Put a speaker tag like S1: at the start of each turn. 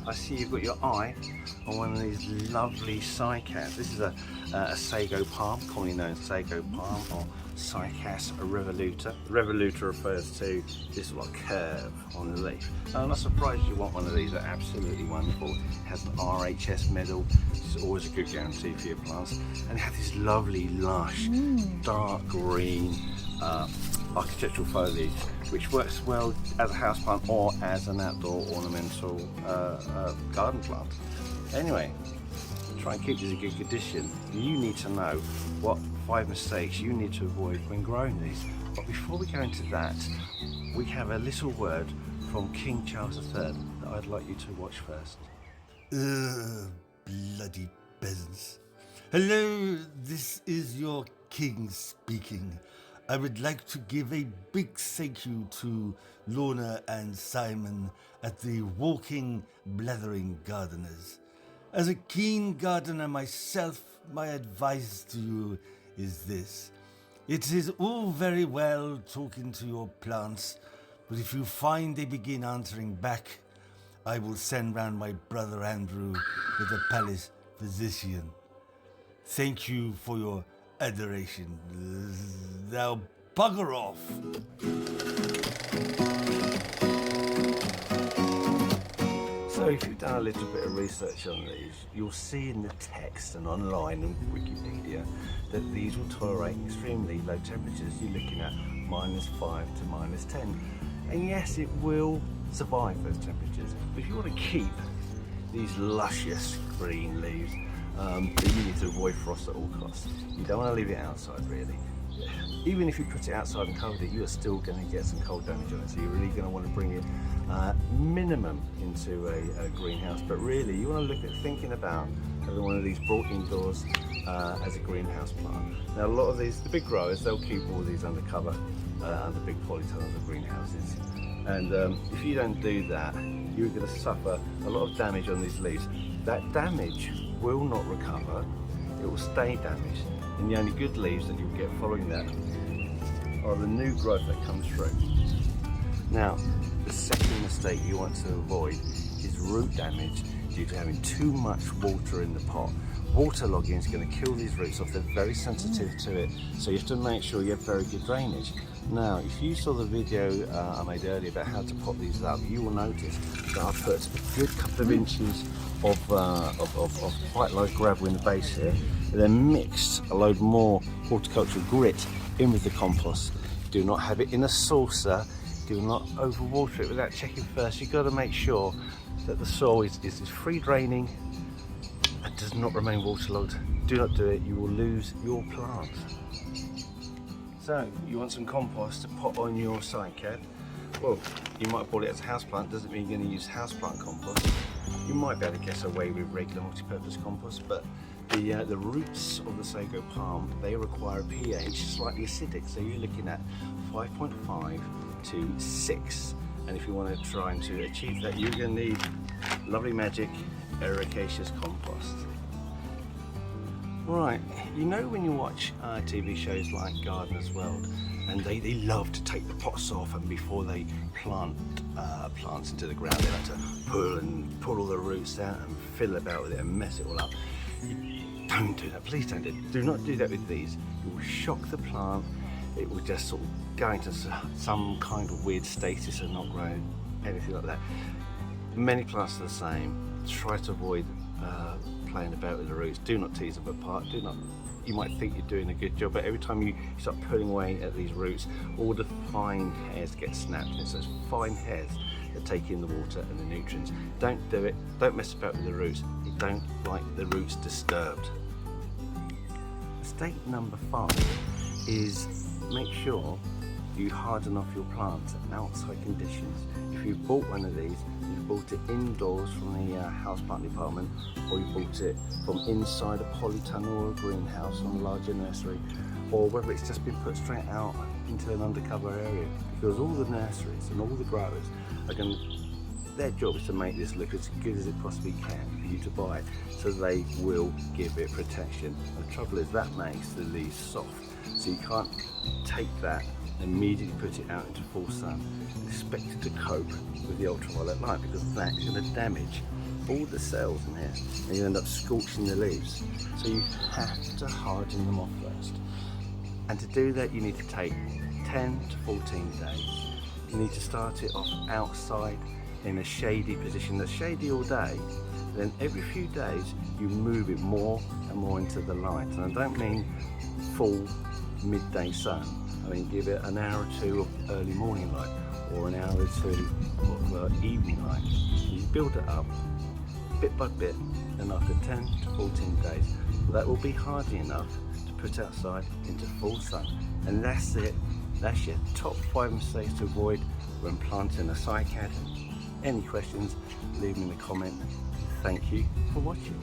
S1: I see you've got your eye on one of these lovely cycads. This is a Sago Palm, commonly known as Sago Palm or Cycas revoluta. Revoluta refers to this like curve on the leaf. I'm not surprised you want one of these. They're absolutely wonderful. It has an RHS medal, which is always a good guarantee for your plants. And it has this lovely, lush, dark green architectural foliage, which works well as a houseplant or as an outdoor ornamental garden plant. Anyway, try and keep these in good condition. You need to know what 5 mistakes you need to avoid when growing these. But before we go into that, we have a little word from King Charles III that I'd like you to watch first.
S2: Bloody peasants. Hello, this is your king speaking. I would like to give a big thank you to Lorna and Simon at the Walking Blathering Gardeners. As a keen gardener myself, my advice to you is this. It is all very well talking to your plants, but if you find they begin answering back, I will send round my brother Andrew with a palace physician. Thank you for your adoration. Now bugger off.
S1: So if you've done a little bit of research on these, you'll see in the text and online and Wikipedia that these will tolerate extremely low temperatures. You're looking at -5 to -10. And yes, it will survive those temperatures. But if you want to keep these luscious green leaves, then you need to avoid frost at all costs. You don't want to leave it outside really. Even if you put it outside and covered it, you are still going to get some cold damage on it. So you're really going to want to bring it minimum into a greenhouse. But really, you want to look at thinking about having one of these brought indoors as a greenhouse plant. Now, a lot of these, the big growers, they'll keep all these under cover, under big polytunnels or greenhouses. And if you don't do that, you're going to suffer a lot of damage on these leaves. That damage will not recover, it will stay damaged, and the only good leaves that you'll get following that are the new growth that comes through. Now, the second mistake you want to avoid is root damage due to having too much water in the pot. Waterlogging is going to kill these roots off. They're very sensitive to it, so you have to make sure you have very good drainage. Now, if you saw the video I made earlier about how to pot these up, you will notice that I put a good couple of inches of quite light gravel in the base here, and then mixed a load more horticultural grit in with the compost. Do not have it in a saucer. Do not overwater it without checking first. You've got to make sure that the soil is free draining and does not remain waterlogged. Do not do it, you will lose your plant. So, you want some compost to put on your cycad. Well, you might bought it as a houseplant, doesn't mean you're going to use houseplant compost. You might be able to get away with regular multi-purpose compost, but the roots of the Sago Palm, they require a pH slightly acidic, so you're looking at 5.5 to 6. And if you want to try and to achieve that, you're going to need Lovely Magic Ericaceous compost. Right, you know when you watch TV shows like Gardener's World, and they love to take the pots off, and before they plant plants into the ground, they like to pull all the roots out and fiddle about with it and mess it all up. Don't do that, please don't do it. Do not do that with these. It will shock the plant. It will just sort of go into some kind of weird status and not grow anything like that. Many plants are the same. Try to avoid playing about with the roots. Do not tease them apart. Do not. You might think you're doing a good job, but every time you start pulling away at these roots, all the fine hairs get snapped. And it's those fine hairs that take in the water and the nutrients. Don't do it. Don't mess about with the roots. You don't like the roots disturbed. Mistake number 5 is make sure you harden off your plants in outside conditions. If you've bought one of these, you bought it indoors from the houseplant department, or you bought it from inside a polytunnel or a greenhouse on a larger nursery, or whether it's just been put straight out into an undercover area, because all the nurseries and all the growers are going to, their job is to make this look as good as it possibly can for you to buy, so they will give it protection. The trouble is that makes the leaves soft, so you can't take that and immediately put it out into full sun and expect it to cope with the ultraviolet light, because that is going to damage all the cells in here, and you end up scorching the leaves. So you have to harden them off first. And to do that, you need to take 10 to 14 days. You need to start it off outside in a shady position that's shady all day. Then every few days you move it more and more into the light. And I don't mean full midday sun. I mean give it an hour or two of early morning light, or an hour or two of evening light. You build it up bit by bit, and after 10 to 14 days that will be hardy enough to put outside into full sun. And that's it. That's your top 5 mistakes to avoid when planting a cycad. Any questions, leave them in the comment. Thank you for watching.